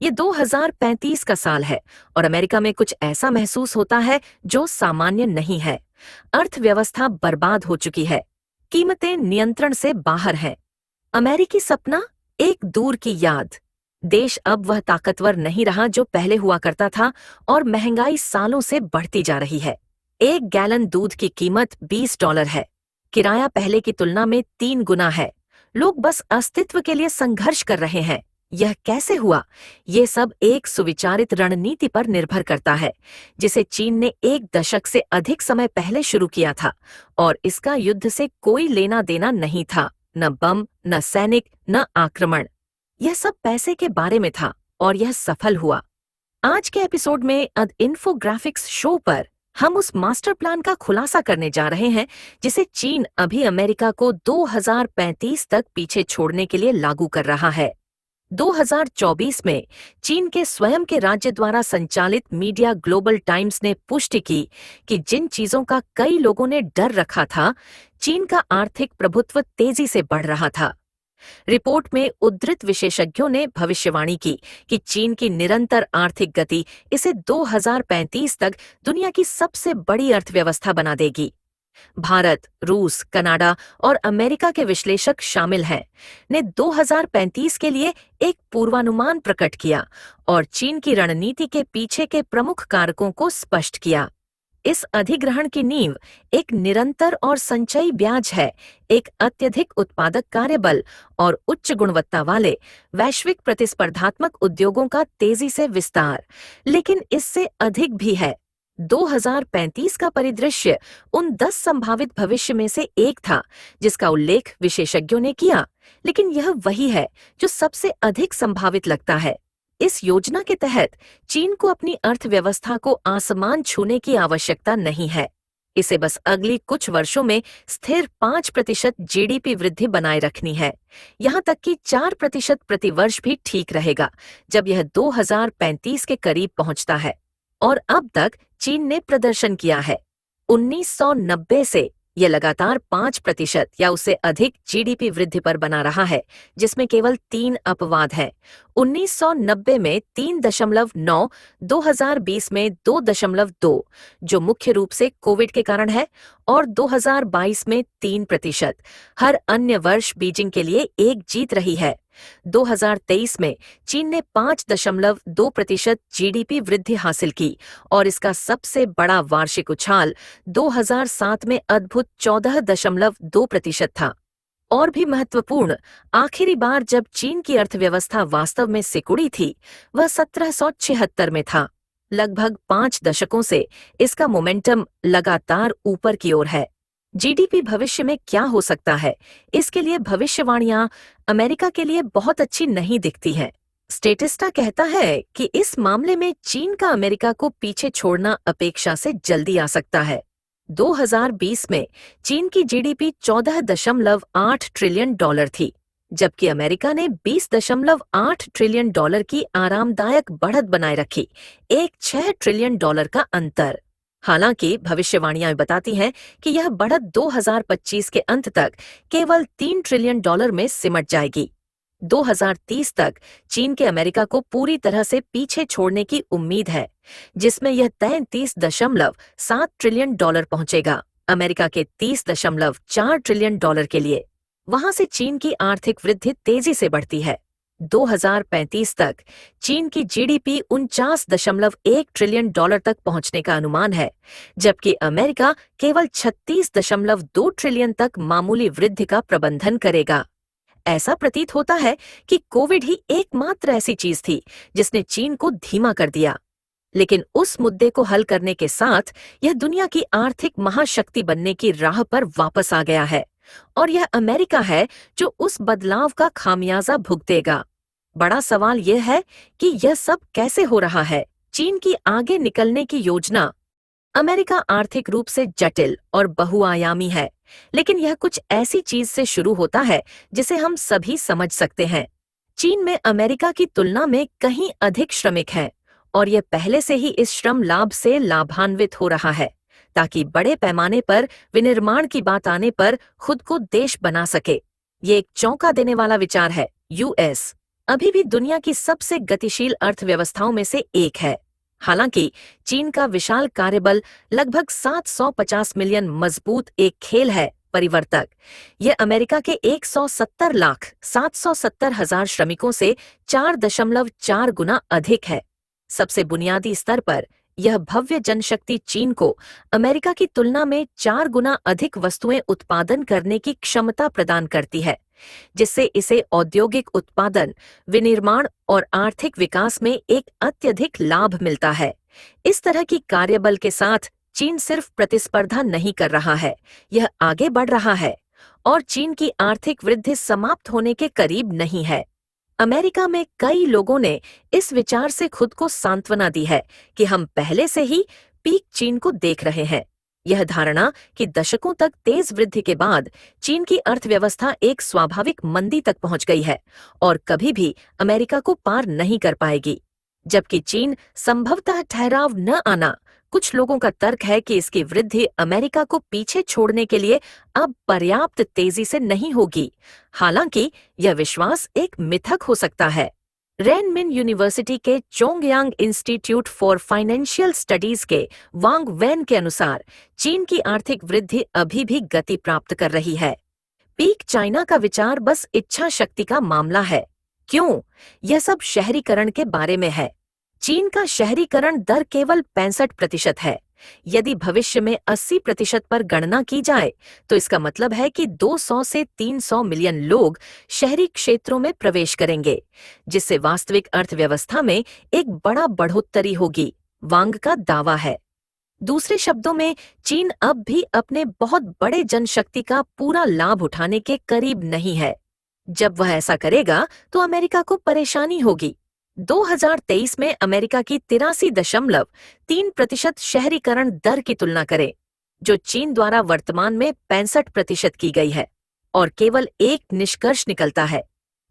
ये 2035 का साल है और अमेरिका में कुछ ऐसा महसूस होता है जो सामान्य नहीं है। अर्थव्यवस्था बर्बाद हो चुकी है, कीमतें नियंत्रण से बाहर हैं। अमेरिकी सपना एक दूर की याद। देश अब वह ताकतवर नहीं रहा जो पहले हुआ करता था और महंगाई सालों से बढ़ती जा रही है। 1 गैलन दूध की कीमत $20 है। किराया पहले की तुलना में 3 गुना है। लोग बस अस्तित्व के लिए संघर्ष कर रहे हैं। यह कैसे हुआ? ये सब एक सुविचारित रणनीति पर निर्भर करता है, जिसे चीन ने 1 दशक से अधिक समय पहले शुरू किया था और इसका युद्ध से कोई लेना देना नहीं था। न बम, न सैनिक, न आक्रमण। यह सब पैसे के बारे में था और यह सफल हुआ। आज के एपिसोड में इन्फोग्राफिक्स शो पर हम उस मास्टर प्लान का खुलासा करने जा रहे हैं जिसे चीन अभी अमेरिका को 2035 तक पीछे छोड़ने के लिए लागू कर रहा है। 2024 में चीन के स्वयं के राज्य द्वारा संचालित मीडिया ग्लोबल टाइम्स ने पुष्टि की कि जिन चीजों का कई लोगों ने डर रखा था, चीन का आर्थिक प्रभुत्व तेजी से बढ़ रहा था। रिपोर्ट में उद्धृत विशेषज्ञों ने भविष्यवाणी की कि चीन की निरंतर आर्थिक गति इसे 2035 तक दुनिया की सबसे बड़ी अर्थव्यवस्था बना देगी। भारत, रूस, कनाडा और अमेरिका के विश्लेषक शामिल हैं, ने 2035 के लिए एक पूर्वानुमान प्रकट किया और चीन की रणनीति के पीछे के प्रमुख कारकों को स्पष्ट किया। इस अधिग्रहण की नींव एक निरंतर और संचयी ब्याज है, एक अत्यधिक उत्पादक कार्यबल और उच्च गुणवत्ता वाले वैश्विक प्रतिस्पर्धात्मक उद्योगों का तेजी से विस्तार। लेकिन इससे अधिक भी है। 2035 का परिदृश्य उन 10 संभावित भविष्य में से एक था जिसका उल्लेख विशेषज्ञों ने किया, लेकिन यह वही है जो सबसे अधिक संभावित लगता है। इस योजना के तहत चीन को अपनी अर्थव्यवस्था को आसमान छूने की आवश्यकता नहीं है। इसे बस अगली कुछ वर्षों में स्थिर 5% जीडीपी वृद्धि बनाए रखनी है। यहाँ तक कि 4% प्रतिवर्ष भी ठीक रहेगा जब यह 2035 के करीब पहुँचता है। और अब तक चीन ने प्रदर्शन किया है। 1990 से यह लगातार 5% या उससे अधिक जीडीपी वृद्धि पर बना रहा है, जिसमें केवल 3 अपवाद हैं। 1990 में 3.9, 2020 में 2.2, जो मुख्य रूप से कोविड के कारण है, और 2022 में 3%। हर अन्य वर्ष बीजिंग के लिए एक जीत रही है। 2023 में चीन ने 5.2% जीडीपी वृद्धि हासिल की और इसका सबसे बड़ा वार्षिक उछाल 2007 में अद्भुत 14.2% था। और भी महत्वपूर्ण, आखिरी बार जब चीन की अर्थव्यवस्था वास्तव में सिकुड़ी थी, वह 1776 में था। लगभग 5 दशकों से इसका मोमेंटम लगातार ऊपर की ओर है। जीडीपी भविष्य में क्या हो सकता है, इसके लिए भविष्यवाणियां अमेरिका के लिए बहुत अच्छी नहीं दिखती हैं। स्टेटिस्टा कहता है कि इस मामले में चीन का अमेरिका को पीछे छोड़ना अपेक्षा से जल्दी आ सकता है। 2020 में चीन की जीडीपी $14.8 ट्रिलियन थी, जबकि अमेरिका ने $20.8 ट्रिलियन की आरामदायक बढ़त बनाए रखी, एक $6 ट्रिलियन का अंतर। हालांकि भविष्यवाणियां बताती हैं कि यह बढ़त 2025 के अंत तक केवल $3 ट्रिलियन में सिमट जाएगी। 2030 तक चीन के अमेरिका को पूरी तरह से पीछे छोड़ने की उम्मीद है, जिसमें यह 33.7 ट्रिलियन पहुंचेगा, अमेरिका के $30.4 ट्रिलियन के लिए। वहां से चीन की आर्थिक वृद्धि तेजी से बढ़ती है। 2035 तक चीन की जीडीपी $49.1 ट्रिलियन तक पहुंचने का अनुमान है, जबकि अमेरिका केवल 36.2 ट्रिलियन तक मामूली वृद्धि का प्रबंधन करेगा। ऐसा प्रतीत होता है कि कोविड ही एकमात्र ऐसी चीज थी जिसने चीन को धीमा कर दिया। लेकिन उस मुद्दे को हल करने के साथ यह दुनिया की आर्थिक महाशक्ति बनने की राह पर वापस आ गया है, और यह अमेरिका है जो उस बदलाव का खामियाजा भुगतेगा। बड़ा सवाल यह है कि यह सब कैसे हो रहा है। चीन की आगे निकलने की योजना। अमेरिका आर्थिक रूप से जटिल और बहुआयामी है, लेकिन यह कुछ ऐसी चीज से शुरू होता है जिसे हम सभी समझ सकते हैं। चीन में अमेरिका की तुलना में कहीं अधिक श्रमिक हैं, और यह पहले से ही इस श्रम लाभ से लाभान्वित हो रहा है, ताकि बड़े पैमाने पर विनिर्माण की बात आने पर खुद को देश बना सके। ये एक चौंका देने वाला विचार है। यूएस अभी भी दुनिया की सबसे गतिशील अर्थव्यवस्थाओं में से एक है। हालांकि चीन का विशाल कार्यबल, लगभग 750 मिलियन मजबूत एक खेल है परिवर्तक। यह अमेरिका के 170,770,000 श्रमिकों से 4.4 गुना अधिक है। सबसे बुनियादी स्तर पर यह भव्य जनशक्ति चीन को अमेरिका की तुलना में 4 गुना अधिक वस्तुएं उत्पादन करने की क्षमता प्रदान करती है, जिससे इसे औद्योगिक उत्पादन, विनिर्माण और आर्थिक विकास में एक अत्यधिक लाभ मिलता है। इस तरह की कार्यबल के साथ चीन सिर्फ प्रतिस्पर्धा नहीं कर रहा है, यह आगे बढ़ रहा है और चीन की आर्थिक वृद्धि समाप्त होने के करीब नहीं है। अमेरिका में कई लोगों ने इस विचार से खुद को सांत्वना दी है कि हम पहले से ही पीक चीन को देख रहे हैं। यह धारणा कि दशकों तक तेज वृद्धि के बाद चीन की अर्थव्यवस्था एक स्वाभाविक मंदी तक पहुंच गई है और कभी भी अमेरिका को पार नहीं कर पाएगी, जबकि चीन संभवतः ठहराव न आना। कुछ लोगों का तर्क है कि इसकी वृद्धि अमेरिका को पीछे छोड़ने के लिए अब पर्याप्त तेजी से नहीं होगी। हालांकि यह विश्वास एक मिथक हो सकता है। रेनमिन यूनिवर्सिटी के Chongyang institute for financial studies के वांग वेन के अनुसार चीन की आर्थिक वृद्धि अभी भी गति प्राप्त कर रही है। पीक चाइना का विचार बस इच्छा शक्ति का मामला है। क्यों? यह सब शहरीकरण के बारे में है। चीन का शहरीकरण दर केवल 65% है। यदि भविष्य में 80% पर गणना की जाए तो इसका मतलब है कि 200 से 300 मिलियन लोग शहरी क्षेत्रों में प्रवेश करेंगे, जिससे वास्तविक अर्थव्यवस्था में एक बड़ा बढ़ोतरी होगी, वांग का दावा है। दूसरे शब्दों में, चीन अब भी अपने बहुत बड़े जनशक्ति का पूरा लाभ उठाने के करीब नहीं है। जब वह ऐसा करेगा तो अमेरिका को परेशानी होगी। 2023 में अमेरिका की 83.3% शहरीकरण दर की तुलना करें, जो चीन द्वारा वर्तमान में 65% की गई है, और केवल एक निष्कर्ष निकलता है।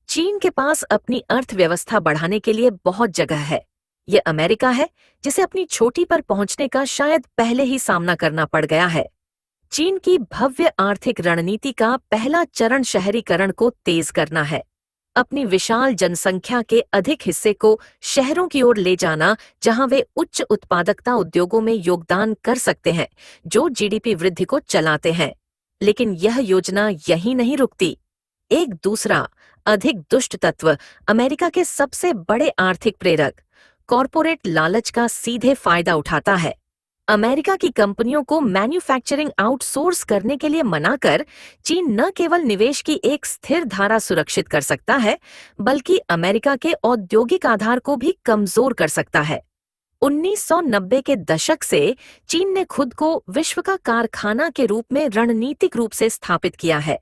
चीन के पास अपनी अर्थव्यवस्था बढ़ाने के लिए बहुत जगह है। यह अमेरिका है जिसे अपनी छोटी पर पहुंचने का शायद पहले ही सामना करना पड़ गया है। चीन की भव्य आर्थिक रणनीति का पहला चरण शहरीकरण को तेज करना है। अपनी विशाल जनसंख्या के अधिक हिस्से को शहरों की ओर ले जाना, जहां वे उच्च उत्पादकता उद्योगों में योगदान कर सकते हैं, जो जीडीपी वृद्धि को चलाते हैं। लेकिन यह योजना यहीं नहीं रुकती। एक दूसरा, अधिक दुष्ट तत्व अमेरिका के सबसे बड़े आर्थिक प्रेरक, कॉरपोरेट लालच का सीधे फायदा उठाता है। अमेरिका की कंपनियों को मैन्युफैक्चरिंग आउटसोर्स करने के लिए मनाकर चीन न केवल निवेश की एक स्थिर धारा सुरक्षित कर सकता है, बल्कि अमेरिका के औद्योगिक आधार को भी कमजोर कर सकता है। 1990 के दशक से चीन ने खुद को विश्व का कारखाना के रूप में रणनीतिक रूप से स्थापित किया है,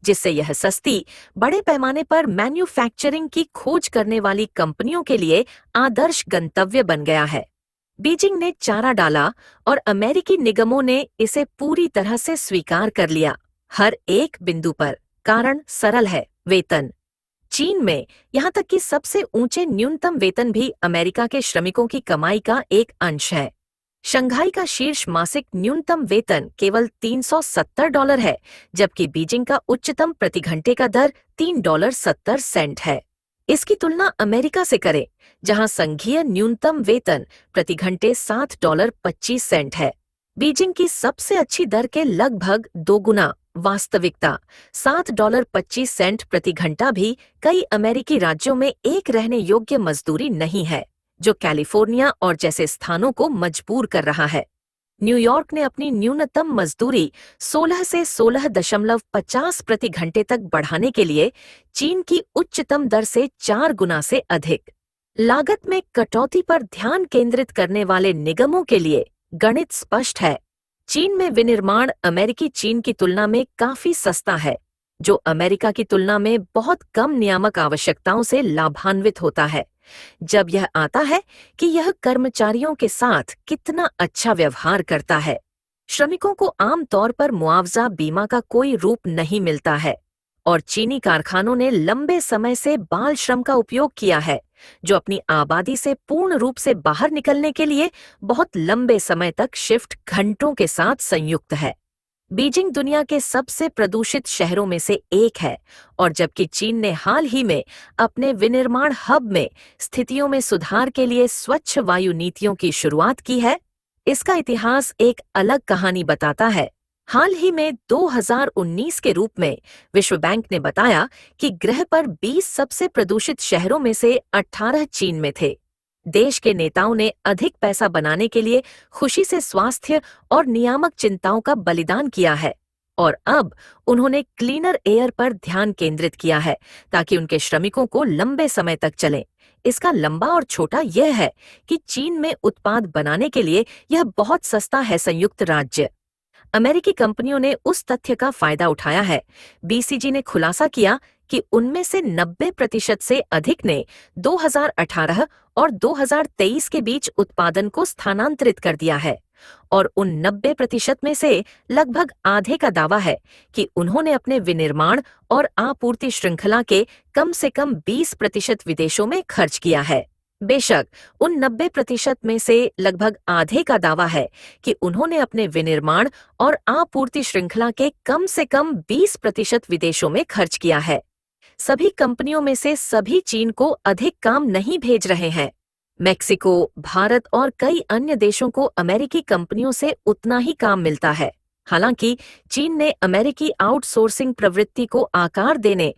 जिससे यह सस्ती, बड़े पैमाने पर मैन्युफैक्चरिंग की खोज करने वाली कंपनियों के लिए आदर्श गंतव्य बन गया है। बीजिंग ने चारा डाला और अमेरिकी निगमों ने इसे पूरी तरह से स्वीकार कर लिया, हर एक बिंदु पर। कारण सरल है, वेतन। चीन में यहाँ तक कि सबसे ऊंचे न्यूनतम वेतन भी अमेरिका के श्रमिकों की कमाई का एक अंश है। शंघाई का शीर्ष मासिक न्यूनतम वेतन केवल $370 है, जबकि बीजिंग का उच्चतम प्रति घंटे का दर $3.70 है। इसकी तुलना अमेरिका से करें, जहां संघीय न्यूनतम वेतन प्रति घंटे $7.25 है। बीजिंग की सबसे अच्छी दर के लगभग 2 गुना। वास्तविकता, $7.25 प्रति घंटा भी कई अमेरिकी राज्यों में एक रहने योग्य मजदूरी नहीं है, जो कैलिफोर्निया और जैसे स्थानों को मजबूर कर रहा है। न्यूयॉर्क ने अपनी न्यूनतम मजदूरी 16 से 16.50 प्रति घंटे तक बढ़ाने के लिए चीन की उच्चतम दर से 4 गुना से अधिक। लागत में कटौती पर ध्यान केंद्रित करने वाले निगमों के लिए गणित स्पष्ट है। चीन में विनिर्माण अमेरिकी चीन की तुलना में काफी सस्ता है, जो अमेरिका की तुलना में बहुत कम नियामक आवश्यकताओं से लाभान्वित होता है। जब यह आता है कि यह कर्मचारियों के साथ कितना अच्छा व्यवहार करता है। श्रमिकों को आमतौर पर मुआवजा बीमा का कोई रूप नहीं मिलता है, और चीनी कारखानों ने लंबे समय से बाल श्रम का उपयोग किया है, जो अपनी आबादी से पूर्ण रूप से बाहर निकलने के लिए बहुत लंबे समय तक शिफ्ट घंटों के साथ संयुक्त है। बीजिंग दुनिया के सबसे प्रदूषित शहरों में से एक है, और जबकि चीन ने हाल ही में अपने विनिर्माण हब में स्थितियों में सुधार के लिए स्वच्छ वायु नीतियों की शुरुआत की है, इसका इतिहास एक अलग कहानी बताता है। हाल ही में 2019 के रूप में विश्व बैंक ने बताया कि ग्रह पर 20 सबसे प्रदूषित शहरों में से 18 चीन में थे। देश के नेताओं ने अधिक पैसा बनाने के लिए खुशी से स्वास्थ्य और नियामक चिंताओं का बलिदान किया है, और अब उन्होंने क्लीनर एयर पर ध्यान केंद्रित किया है ताकि उनके श्रमिकों को लंबे समय तक चलें। इसका लंबा और छोटा यह है कि चीन में उत्पाद बनाने के लिए यह बहुत सस्ता है। संयुक्त राज्य अमेरिकी कंपनियों ने उस तथ्य का फायदा उठाया है। बीसीजी ने खुलासा किया कि उनमें से 90% से अधिक ने 2018 और 2023 के बीच उत्पादन को स्थानांतरित कर दिया है, और उन 90% में से लगभग आधे का दावा है कि उन्होंने अपने विनिर्माण और आपूर्ति श्रृंखला के कम से कम 20% विदेशों में खर्च किया है। बेशक उन 90% में से लगभग आधे का दावा है कि उन्होंने अपने विनिर्माण और आपूर्ति श्रृंखला के कम से कम 20% विदेशों में खर्च किया है। सभी कंपनियों में से सभी चीन को अधिक काम नहीं भेज रहे हैं। मेक्सिको, भारत और कई अन्य देशों को अमेरिकी कंपनियों से उतना ही काम मिलता है। हालांकि चीन ने अमेरिकी आउटसोर्सिंग प्रवृत्ति को आकार देने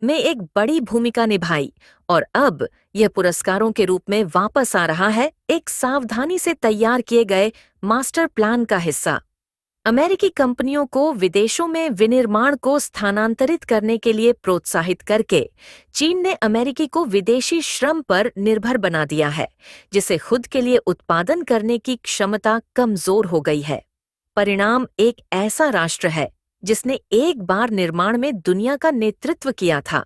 में एक बड़ी भूमिका निभाई, और अब यह पुरस्कारों के रूप में वापस आ रहा है, एक सावधानी से तैयार किए गए मास्टर प्लान का हिस्सा। अमेरिकी कंपनियों को विदेशों में विनिर्माण को स्थानांतरित करने के लिए प्रोत्साहित करके चीन ने अमेरिकी को विदेशी श्रम पर निर्भर बना दिया है, जिसे खुद के लिए उत्पादन करने की क्षमता कमजोर हो गई है। परिणाम एक ऐसा राष्ट्र है जिसने एक बार निर्माण में दुनिया का नेतृत्व किया था,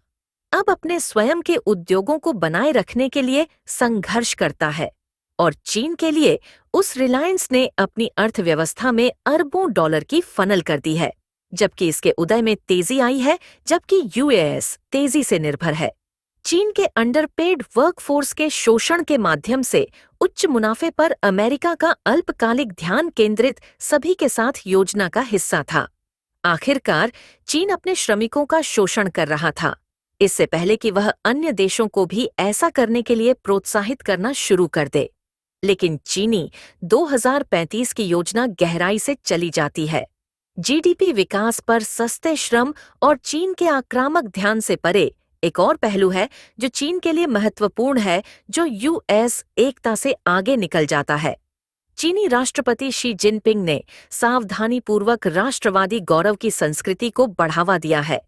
अब अपने स्वयं के उद्योगों को बनाए रखने के लिए संघर्ष करता है, और चीन के लिए उस रिलायंस ने अपनी अर्थव्यवस्था में अरबों डॉलर की फनल कर दी है, जबकि इसके उदय में तेजी आई है, जबकि यूएस तेजी से निर्भर है। चीन के अंडरपेड वर्कफोर्स के शोषण के माध्यम से उच्च मुनाफे पर अमेरिका का अल्पकालिक ध्यान केंद्रित सभी के साथ योजना का हिस्सा था। आखिरकार चीन अपने श्रमिकों का शोषण कर रहा था, इससे पहले कि वह अन्य देशों को भी ऐसा करने के लिए प्रोत्साहित करना शुरू कर दे। लेकिन चीनी 2035 की योजना गहराई से चली जाती है। जीडीपी विकास पर सस्ते श्रम और चीन के आक्रामक ध्यान से परे एक और पहलू है जो चीन के लिए महत्वपूर्ण है, जो यूएस एकता से आगे निकल जाता है। चीनी राष्ट्रपति शी जिनपिंग ने सावधानीपूर्वक राष्ट्रवादी गौरव की संस्कृति को बढ़ावा दिया है,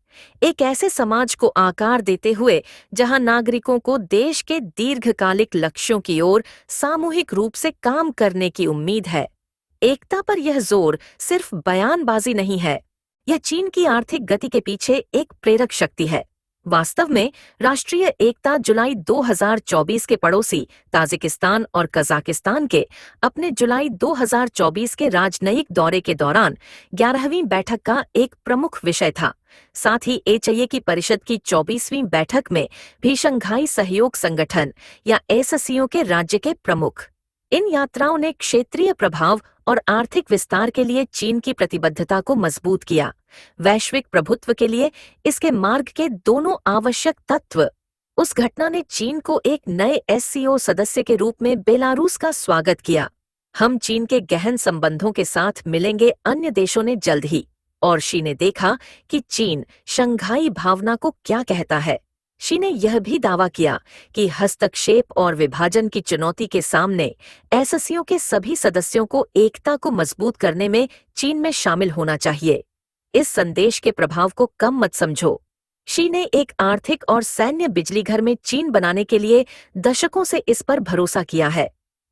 एक ऐसे समाज को आकार देते हुए जहां नागरिकों को देश के दीर्घकालिक लक्ष्यों की ओर सामूहिक रूप से काम करने की उम्मीद है। एकता पर यह जोर सिर्फ बयानबाजी नहीं है, यह चीन की आर्थिक गति के पीछे एक प्रेरक शक्ति है। वास्तव में राष्ट्रीय एकता जुलाई 2024 के पड़ोसी ताजिकिस्तान और कजाकिस्तान के अपने जुलाई 2024 के राजनयिक दौरे के दौरान 11वीं बैठक का एक प्रमुख विषय था। साथ ही एचआईए की परिषद की 24वीं बैठक में भी शंघाई सहयोग संगठन या एससीओ के राज्य के प्रमुख। इन यात्राओं ने क्षेत्रीय प्रभाव और आर्थिक विस्तार के लिए चीन की प्रतिबद्धता को मजबूत किया। वैश्विक प्रभुत्व के लिए इसके मार्ग के दोनों आवश्यक तत्व। उस घटना ने चीन को एक नए एससीओ सदस्य के रूप में बेलारूस का स्वागत किया। हम चीन के गहन संबंधों के साथ मिलेंगे अन्य देशों ने जल्द ही, और शी ने देखा कि चीन शंघाई भावना को क्या कहता है। शी ने यह भी दावा किया कि हस्तक्षेप और विभाजन की चुनौती के सामने एससीओ के सभी सदस्यों को एकता को मजबूत करने में चीन में शामिल होना चाहिए। इस संदेश के प्रभाव को कम मत समझो। शी ने एक आर्थिक और सैन्य बिजलीघर में चीन बनाने के लिए दशकों से इस पर भरोसा किया है,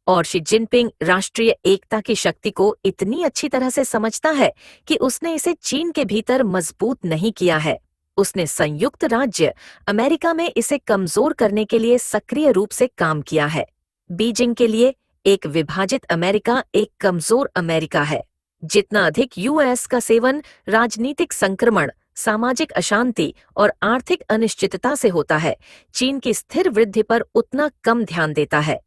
और शी जिनपिंग राष्ट्रीय एकता की शक्ति को इतनी अच्छी तरह से समझता है कि उसने इसे चीन के भीतर मजबूत नहीं किया है, उसने संयुक्त राज्य अमेरिका में इसे कमजोर करने के लिए सक्रिय रूप से काम किया है। बीजिंग के लिए एक विभाजित अमेरिका एक कमजोर अमेरिका है। जितना अधिक यूएस का सेवन राजनीतिक संक्रमण, सामाजिक अशांति और आर्थिक अनिश्चितता से होता है, चीन की स्थिर वृद्धि पर उतना कम ध्यान देता है।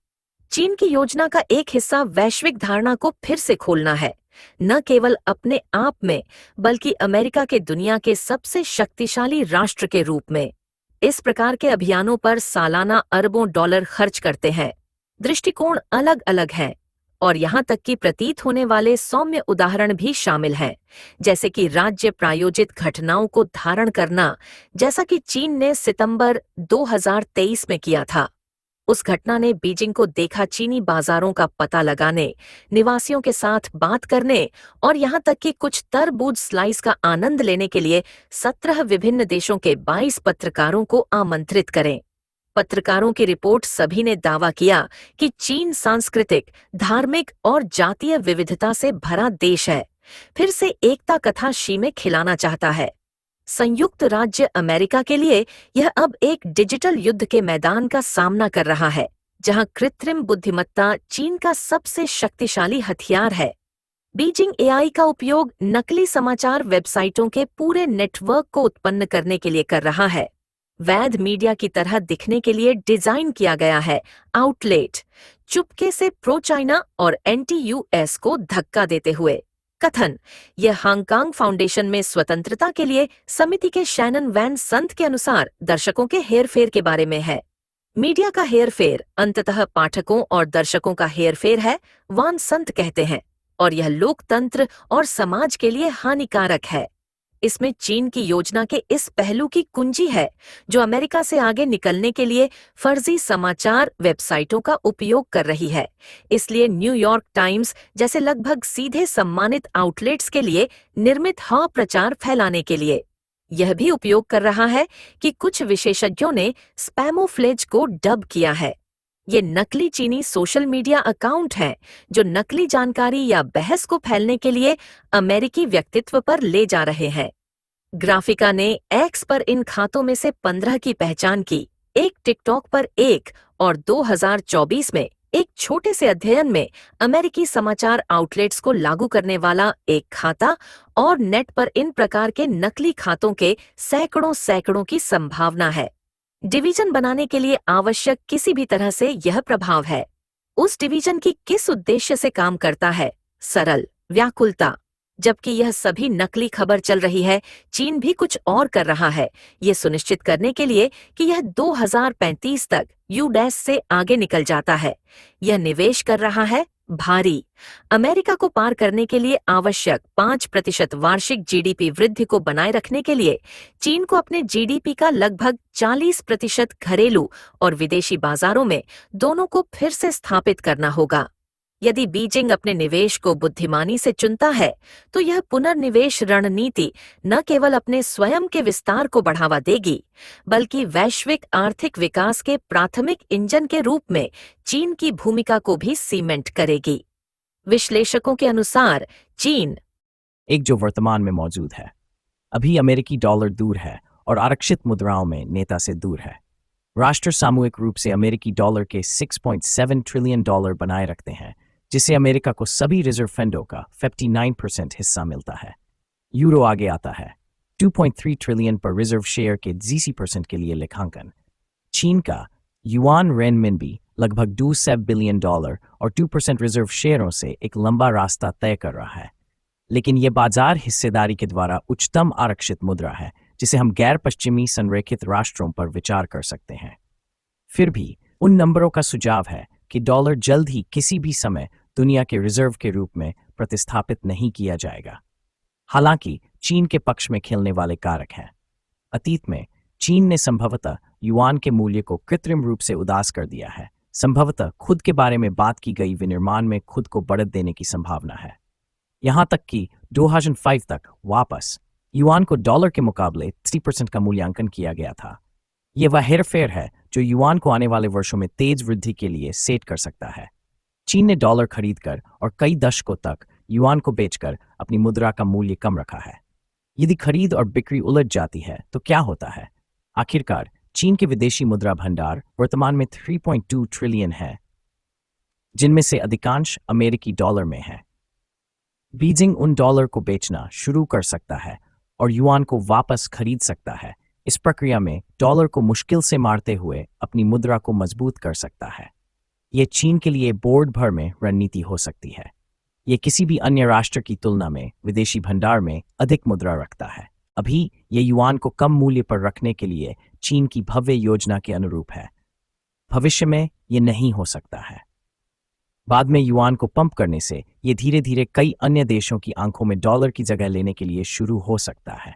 चीन की योजना का एक हिस्सा वैश्विक धारणा को फिर से खोलना है, न केवल अपने आप में, बल्कि अमेरिका के दुनिया के सबसे शक्तिशाली राष्ट्र के रूप में। इस प्रकार के अभियानों पर सालाना अरबों डॉलर खर्च करते हैं। दृष्टिकोण अलग अलग हैं, और यहाँ तक कि प्रतीत होने वाले सौम्य उदाहरण भी शामिल हैं, जैसे कि राज्य प्रायोजित घटनाओं को धारण करना, जैसा कि चीन ने सितंबर 2023 में किया था। उस घटना ने बीजिंग को देखा चीनी बाजारों का पता लगाने, निवासियों के साथ बात करने और यहाँ तक कि कुछ तरबूज स्लाइस का आनंद लेने के लिए 17 विभिन्न देशों के 22 पत्रकारों को आमंत्रित करें। पत्रकारों की रिपोर्ट सभी ने दावा किया कि चीन सांस्कृतिक, धार्मिक और जातीय विविधता से भरा देश है, फिर से एकता कथा शी में खिलाना चाहता है। संयुक्त राज्य अमेरिका के लिए यह अब एक डिजिटल युद्ध के मैदान का सामना कर रहा है, जहां कृत्रिम बुद्धिमत्ता चीन का सबसे शक्तिशाली हथियार है। बीजिंग एआई का उपयोग नकली समाचार वेबसाइटों के पूरे नेटवर्क को उत्पन्न करने के लिए कर रहा है। वैध मीडिया की तरह दिखने के लिए डिजाइन किया गया है आउटलेट, चुपके से प्रो चाइना और एंटी यूएस को धक्का देते हुए। कथन: यह हांगकांग फाउंडेशन में स्वतंत्रता के लिए समिति के शैनन वैन संत के अनुसार दर्शकों के हेरफेर के बारे में है। मीडिया का हेरफेर अंततः पाठकों और दर्शकों का हेरफेर है, वान संत कहते हैं, और यह लोकतंत्र और समाज के लिए हानिकारक है। इसमें चीन की योजना के इस पहलू की कुंजी है, जो अमेरिका से आगे निकलने के लिए फर्जी समाचार वेबसाइटों का उपयोग कर रही है। इसलिए न्यूयॉर्क टाइम्स जैसे लगभग सीधे सम्मानित आउटलेट्स के लिए निर्मित प्रचार फैलाने के लिए यह भी उपयोग कर रहा है कि कुछ विशेषज्ञों ने स्पैमोफ्लेज को डब किया है। ये नकली चीनी सोशल मीडिया अकाउंट हैं, जो नकली जानकारी या बहस को फैलने के लिए अमेरिकी व्यक्तित्व पर ले जा रहे हैं। ग्राफिका ने एक्स पर इन खातों में से 15 की पहचान की, एक टिकटॉक पर एक, और 2024 में एक छोटे से अध्ययन में अमेरिकी समाचार आउटलेट्स को लागू करने वाला एक खाता, और नेट पर इन प्रकार के नकली खातों के सैकड़ों की संभावना है। डिवीजन बनाने के लिए आवश्यक किसी भी तरह से यह प्रभाव है। उस डिवीजन की किस उद्देश्य से काम करता है? सरल व्याकुलता। जबकि यह सभी नकली खबर चल रही है, चीन भी कुछ और कर रहा है, ये सुनिश्चित करने के लिए कि यह 2035 तक यूएस से आगे निकल जाता है। यह निवेश कर रहा है भारी। अमेरिका को पार करने के लिए आवश्यक 5% वार्षिक जीडीपी वृद्धि को बनाए रखने के लिए चीन को अपने जीडीपी का लगभग 40% घरेलू और विदेशी बाजारों में दोनों को फिर से स्थापित करना होगा। यदि बीजिंग अपने निवेश को बुद्धिमानी से चुनता है, तो यह पुनर्निवेश रणनीति न केवल अपने स्वयं के विस्तार को बढ़ावा देगी, बल्कि वैश्विक आर्थिक विकास के प्राथमिक इंजन के रूप में चीन की भूमिका को भी सीमेंट करेगी। विश्लेषकों के अनुसार चीन एक जो वर्तमान में मौजूद है, अभी अमेरिकी डॉलर दूर है और आरक्षित मुद्राओं में नेता से दूर है। राष्ट्र सामूहिक रूप से अमेरिकी डॉलर के 6.7 ट्रिलियन डॉलर बनाए रखते हैं, जिससे अमेरिका को सभी रिजर्व फंडों का 59% हिस्सा मिलता है। यूरो आगे आता है, 2.3 ट्रिलियन पर रिजर्व शेयर के 80% के लिए लेखांकन। चीन का युआन रेनमिनबी लगभग 2 बिलियन डॉलर और 2% रिजर्व शेयरों से एक लंबा रास्ता तय कर रहा है। लेकिन यह बाजार हिस्सेदारी के द्वारा उच्चतम आरक्षित मुद्रा है, जिसे हम गैर पश्चिमी संरेखित राष्ट्रों पर विचार कर सकते हैं। फिर भी उन नंबरों का सुझाव है कि डॉलर जल्द ही किसी भी समय दुनिया के रिजर्व के रूप में प्रतिस्थापित नहीं किया जाएगा। हालांकि चीन के पक्ष में खेलने वाले कारक हैं। अतीत में चीन ने संभवतः युआन के मूल्य को कृत्रिम रूप से उदास कर दिया है। संभवतः खुद के बारे में बात की गई विनिर्माण में खुद को बढ़त देने की संभावना है। यहां तक कि 2005 तक वापस युआन को डॉलर के मुकाबले 30% का मूल्यांकन किया गया था। यह वह हेरफेर है जो युआन को आने वाले वर्षों में तेज वृद्धि के लिए सेट कर सकता है। चीन ने डॉलर खरीदकर और कई दशकों तक युआन को बेचकर अपनी मुद्रा का मूल्य कम रखा है। यदि खरीद और बिक्री उलझ जाती है तो क्या होता है? आखिरकार चीन के विदेशी मुद्रा भंडार वर्तमान में 3.2 ट्रिलियन है, जिनमें से अधिकांश अमेरिकी डॉलर में है। बीजिंग उन डॉलर को बेचना शुरू कर सकता है और युआन को वापस खरीद सकता है। इस प्रक्रिया में डॉलर को मुश्किल से मारते हुए अपनी मुद्रा को मजबूत कर सकता है। यह चीन के लिए बोर्ड भर में रणनीति हो सकती है। ये किसी भी अन्य राष्ट्र की तुलना में विदेशी भंडार में अधिक मुद्रा रखता है। अभी ये युआन को कम मूल्य पर रखने के लिए चीन की भव्य योजना के अनुरूप है। भविष्य में ये नहीं हो सकता है। बाद में युआन को पंप करने से ये धीरे धीरे कई अन्य देशों की आंखों में डॉलर की जगह लेने के लिए शुरू हो सकता है।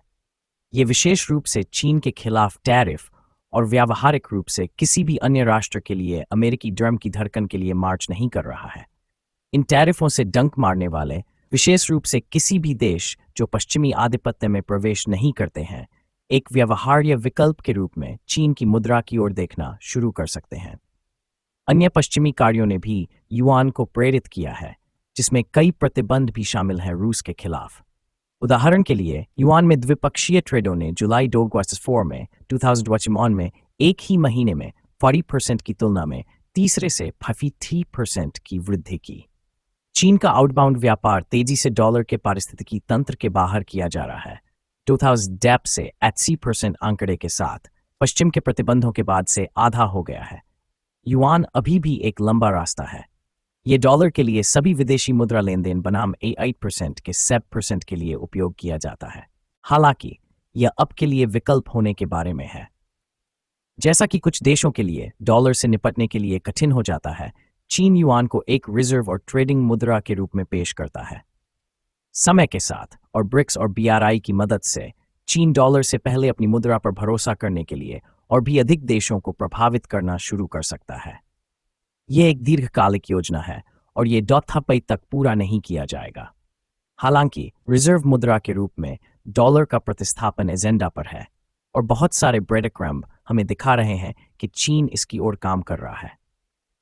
ये विशेष रूप से चीन के खिलाफ टैरिफ और व्यावहारिक रूप से किसी भी अन्य राष्ट्र के लिए अमेरिकी ड्रम की धड़कन के लिए मार्च नहीं कर रहा है। इन टैरिफों से डंक मारने वाले विशेष रूप से किसी भी देश जो पश्चिमी आधिपत्य में प्रवेश नहीं करते हैं, एक व्यवहार्य विकल्प के रूप में चीन की मुद्रा की ओर देखना शुरू कर सकते हैं। अन्य पश्चिमी कार्यों ने भी युआन को प्रेरित किया है, जिसमें कई प्रतिबंध भी शामिल हैं रूस के खिलाफ। उदाहरण के लिए युआन में द्विपक्षीय ट्रेडों ने जुलाई 2024 में 2021 में एक ही महीने में 40% की तुलना में तीसरे से 53% की वृद्धि की। चीन का आउटबाउंड व्यापार तेजी से डॉलर के पारिस्थितिकी तंत्र के बाहर किया जा रहा है। 2000 से 80% आंकड़े के साथ पश्चिम के प्रतिबंधों के बाद से आधा हो गया है। युआन अभी भी एक लंबा रास्ता है। ये डॉलर के लिए सभी विदेशी मुद्रा लेन देन बनाम 8% के 7% के लिए उपयोग किया जाता है। हालांकि यह अब के लिए विकल्प होने के बारे में है। जैसा कि कुछ देशों के लिए डॉलर से निपटने के लिए कठिन हो जाता है, चीन युआन को एक रिजर्व और ट्रेडिंग मुद्रा के रूप में पेश करता है। समय के साथ और ब्रिक्स और BRI की मदद से चीन डॉलर से पहले अपनी मुद्रा पर भरोसा करने के लिए और भी अधिक देशों को प्रभावित करना शुरू कर सकता है। यह एक दीर्घकालिक योजना है और ये 2025 तक पूरा नहीं किया जाएगा। हालांकि रिजर्व मुद्रा के रूप में डॉलर का प्रतिस्थापन एजेंडा पर है और बहुत सारे ब्रेडक्रम्ब हमें दिखा रहे हैं कि चीन इसकी ओर काम कर रहा है।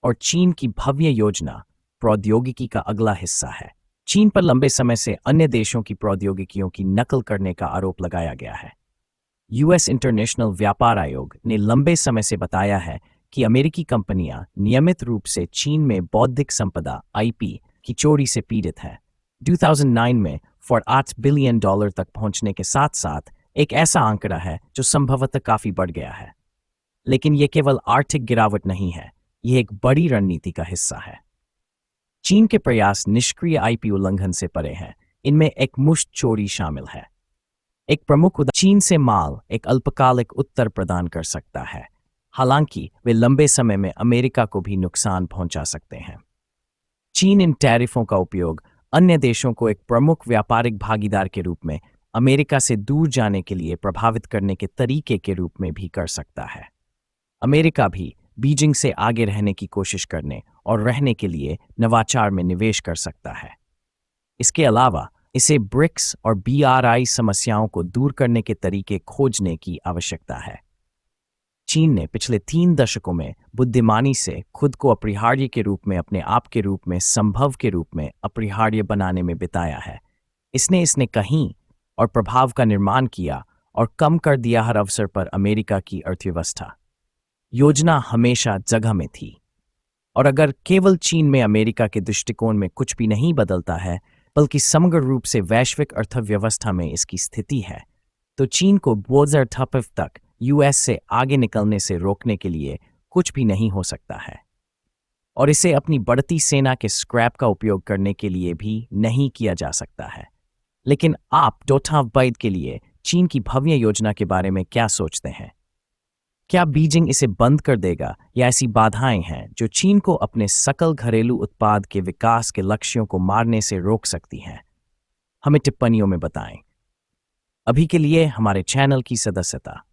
और चीन की भव्य योजना प्रौद्योगिकी का अगला हिस्सा है। चीन पर लंबे समय से अन्य देशों की प्रौद्योगिकियों की नकल करने का आरोप लगाया गया है। US इंटरनेशनल व्यापार आयोग ने लंबे समय से बताया है कि अमेरिकी कंपनियां नियमित रूप से चीन में बौद्धिक संपदा IP की चोरी से पीड़ित हैं। 2009 में $8 बिलियन तक पहुंचने के साथ साथ एक ऐसा आंकड़ा है जो संभवतः काफी बढ़ गया है। लेकिन यह केवल आर्थिक गिरावट नहीं है, यह एक बड़ी रणनीति का हिस्सा है। चीन के प्रयास निष्क्रिय IP उल्लंघन से परे हैं। इनमें एक मुश्त चोरी शामिल है। एक प्रमुख चीन से माल एक अल्पकालिक उत्तर प्रदान कर सकता है, हालांकि वे लंबे समय में अमेरिका को भी नुकसान पहुंचा सकते हैं। चीन इन टैरिफों का उपयोग अन्य देशों को एक प्रमुख व्यापारिक भागीदार के रूप में अमेरिका से दूर जाने के लिए प्रभावित करने के तरीके के रूप में भी कर सकता है। अमेरिका भी बीजिंग से आगे रहने की कोशिश करने और रहने के लिए नवाचार में निवेश कर सकता है। इसके अलावा इसे ब्रिक्स और BRI समस्याओं को दूर करने के तरीके खोजने की आवश्यकता है। चीन ने पिछले 3 दशकों में बुद्धिमानी से खुद को अपरिहार्य के रूप में अपने आप के रूप में संभव के रूप में अपरिहार्य बनाने में बिताया है। इसने कहीं और प्रभाव का निर्माण किया और कम कर दिया हर अवसर पर अमेरिका की अर्थव्यवस्था। योजना हमेशा जगह में थी और अगर केवल चीन में अमेरिका के दृष्टिकोण में कुछ भी नहीं बदलता है, बल्कि समग्र रूप से वैश्विक अर्थव्यवस्था में इसकी स्थिति है, तो चीन को 2028 तक US से आगे निकलने से रोकने के लिए कुछ भी नहीं हो सकता है और इसे अपनी बढ़ती सेना के स्क्रैप का उपयोग करने के लिए भी नहीं किया जा सकता है। लेकिन आप 2025 के लिए चीन की भव्य योजना के बारे में क्या सोचते हैं? क्या बीजिंग इसे बंद कर देगा या ऐसी बाधाएं हैं जो चीन को अपने सकल घरेलू उत्पाद के विकास के लक्ष्यों को मारने से रोक सकती हैं? हमें टिप्पणियों में बताएं। अभी के लिए हमारे चैनल की सदस्यता